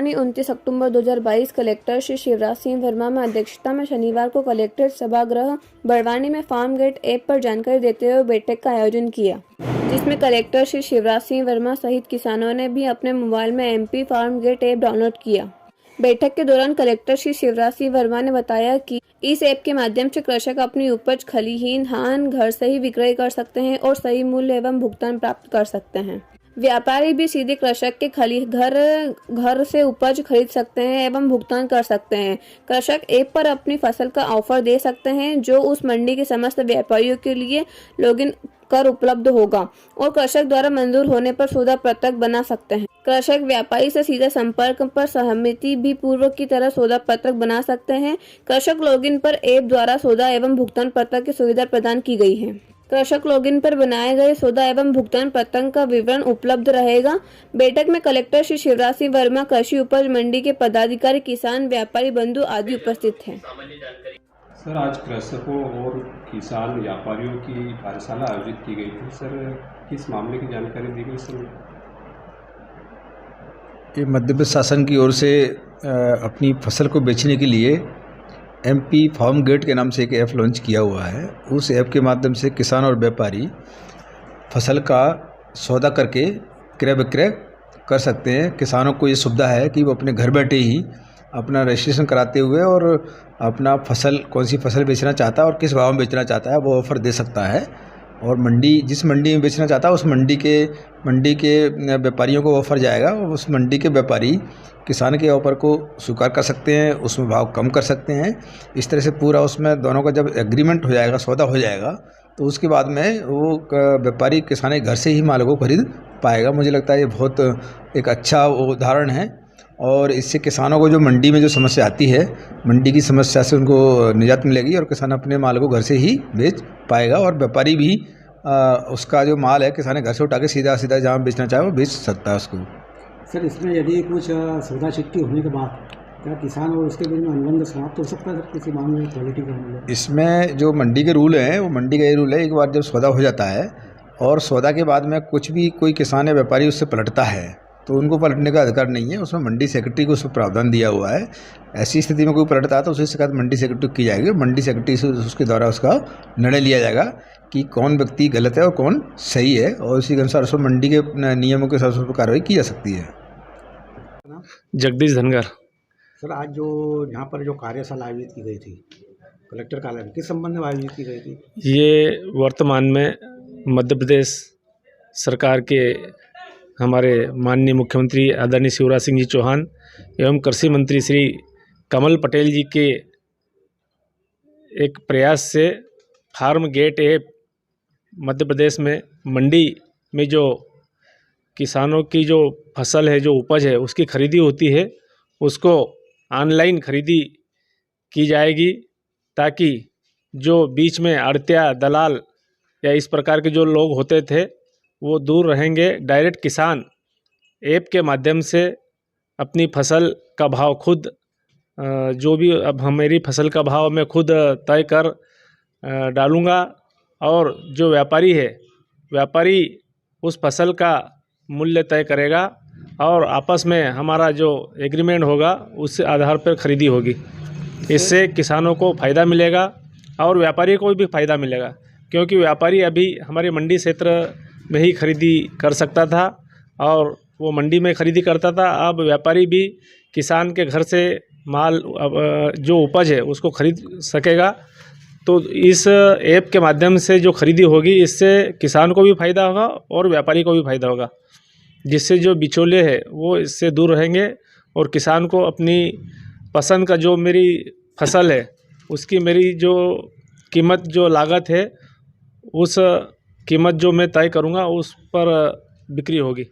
राजधानी 29 अक्टूबर 2022 कलेक्टर श्री शिवराज सिंह वर्मा में अध्यक्षता में शनिवार को कलेक्ट्रेट सभागृह बड़वानी में फार्म गेट ऐप पर जानकारी देते हुए बैठक का आयोजन किया, जिसमें कलेक्टर श्री शिवराज सिंह वर्मा सहित किसानों ने भी अपने मोबाइल में MP farm gate app download किया। बैठक के दौरान कलेक्टर श्री शिवराज सिंह वर्मा ने बताया कि इस ऐप के माध्यम से कृषक अपनी उपज खलिहान धान घर से ही विक्रय कर सकते हैं और सही मूल्य एवं भुगतान प्राप्त कर सकते हैं। व्यापारी भी सीधे कृषक के घर से उपज खरीद सकते हैं एवं भुगतान कर सकते हैं। कृषक ऐप पर अपनी फसल का ऑफर दे सकते हैं जो उस मंडी के समस्त व्यापारियों के लिए लॉगिन कर उपलब्ध होगा और कृषक द्वारा मंजूर होने पर सौदा पत्रक बना सकते हैं। कृषक व्यापारी से सीधे संपर्क पर सहमति भी पूर्व की तरह सौदा पत्रक बना सकते हैं। कृषक लॉगिन पर ऐप द्वारा सौदा एवं भुगतान पत्रक की सुविधा प्रदान की गई है। कृषक लॉगिन पर बनाए गए सौदा एवं भुगतान पत्रक का विवरण उपलब्ध रहेगा। बैठक में कलेक्टर श्री शिवराज सिंह वर्मा, कृषि उपज मंडी के पदाधिकारी, किसान, व्यापारी बंधु आदि उपस्थित थे। सर, आज कृषकों और किसान व्यापारियों की कार्यशाला आयोजित की गई थी। सर, किस मामले की जानकारी दी गई सर? ये मध्य प्रदेश शासन की ओर से अपनी फसल को बेचने के लिए MP फार्म गेट के नाम से एक ऐप लॉन्च किया हुआ है। उस ऐप के माध्यम से किसान और व्यापारी फसल का सौदा करके क्रय विक्रय कर सकते हैं। किसानों को ये सुविधा है कि वो अपने घर बैठे ही अपना रजिस्ट्रेशन कराते हुए और अपना फसल कौन सी फसल बेचना चाहता है और किस भाव में बेचना चाहता है वो ऑफ़र दे सकता है। और जिस मंडी में बेचना चाहता है उस मंडी के व्यापारियों को ऑफ़र जाएगा और उस मंडी के व्यापारी किसान के ऑफ़र को स्वीकार कर सकते हैं, उसमें भाव कम कर सकते हैं। इस तरह से पूरा उसमें दोनों का जब एग्रीमेंट हो जाएगा, सौदा हो जाएगा, तो उसके बाद में वो व्यापारी किसान के घर से ही माल को खरीद पाएगा। मुझे लगता है ये बहुत एक अच्छा उदाहरण है और इससे किसानों को जो मंडी में जो समस्या आती है, मंडी की समस्या से उनको निजात मिलेगी और किसान अपने माल को घर से ही बेच पाएगा और व्यापारी भी उसका जो माल है किसान घर से उठा के सीधा जहाँ बेचना चाहे वो बेच सकता है उसको। सर, इसमें यदि कुछ सौदा चिट्ठी होने के बाद क्या किसान और उसके बीच में अनुबंध समाप्त हो सकता है सर किसी मामले में क्वालिटी का मामला? इसमें जो मंडी के रूल हैं वो मंडी का ये रूल है, एक बार जब सौदा हो जाता है और सौदा के बाद में कुछ भी कोई किसान या व्यापारी उससे पलटता है तो उनको पलटने का अधिकार नहीं है। उसमें मंडी सेक्रेटरी को उसमें प्रावधान दिया हुआ है। ऐसी स्थिति में कोई पलटता है तो उसकी शिकायत मंडी सेक्रेटरी की जाएगी। मंडी सेक्रेटरी से उसके द्वारा उसका निर्णय लिया जाएगा कि कौन व्यक्ति गलत है और कौन सही है और उसी के अनुसार उसमें मंडी के नियमों के हिसाब से कार्रवाई की जा सकती है। जगदीश धनगर। सर, आज जो यहाँ पर जो कार्यशाला आयोजित की गई थी कलेक्टर कार्यालय में, किस संबंध में आयोजित की गई थी? ये वर्तमान में मध्य प्रदेश सरकार के हमारे माननीय मुख्यमंत्री आदरणीय शिवराज सिंह जी चौहान एवं कृषि मंत्री श्री कमल पटेल जी के एक प्रयास से farm gate app Madhya Pradesh में मंडी में जो किसानों की जो फसल है, जो उपज है, उसकी खरीदी होती है, उसको ऑनलाइन खरीदी की जाएगी ताकि जो बीच में आड़तिया, दलाल या इस प्रकार के जो लोग होते थे वो दूर रहेंगे। डायरेक्ट किसान ऐप के माध्यम से अपनी फसल का भाव खुद जो भी अब मेरी फसल का भाव मैं खुद तय कर डालूँगा और जो व्यापारी है, व्यापारी उस फसल का मूल्य तय करेगा और आपस में हमारा जो एग्रीमेंट होगा उस आधार पर खरीदी होगी। इससे किसानों को फ़ायदा मिलेगा और व्यापारी को भी फ़ायदा मिलेगा, क्योंकि व्यापारी अभी हमारे मंडी क्षेत्र में ही खरीदी कर सकता था और वो मंडी में खरीदी करता था। अब व्यापारी भी किसान के घर से माल जो उपज है उसको खरीद सकेगा। तो इस ऐप के माध्यम से जो खरीदी होगी इससे किसान को भी फ़ायदा होगा और व्यापारी को भी फ़ायदा होगा, जिससे जो बिचौले हैं वो इससे दूर रहेंगे और किसान को अपनी पसंद का जो मेरी फसल है उसकी मेरी जो कीमत, जो लागत है, उस कीमत जो मैं तय करूँगा उस पर बिक्री होगी।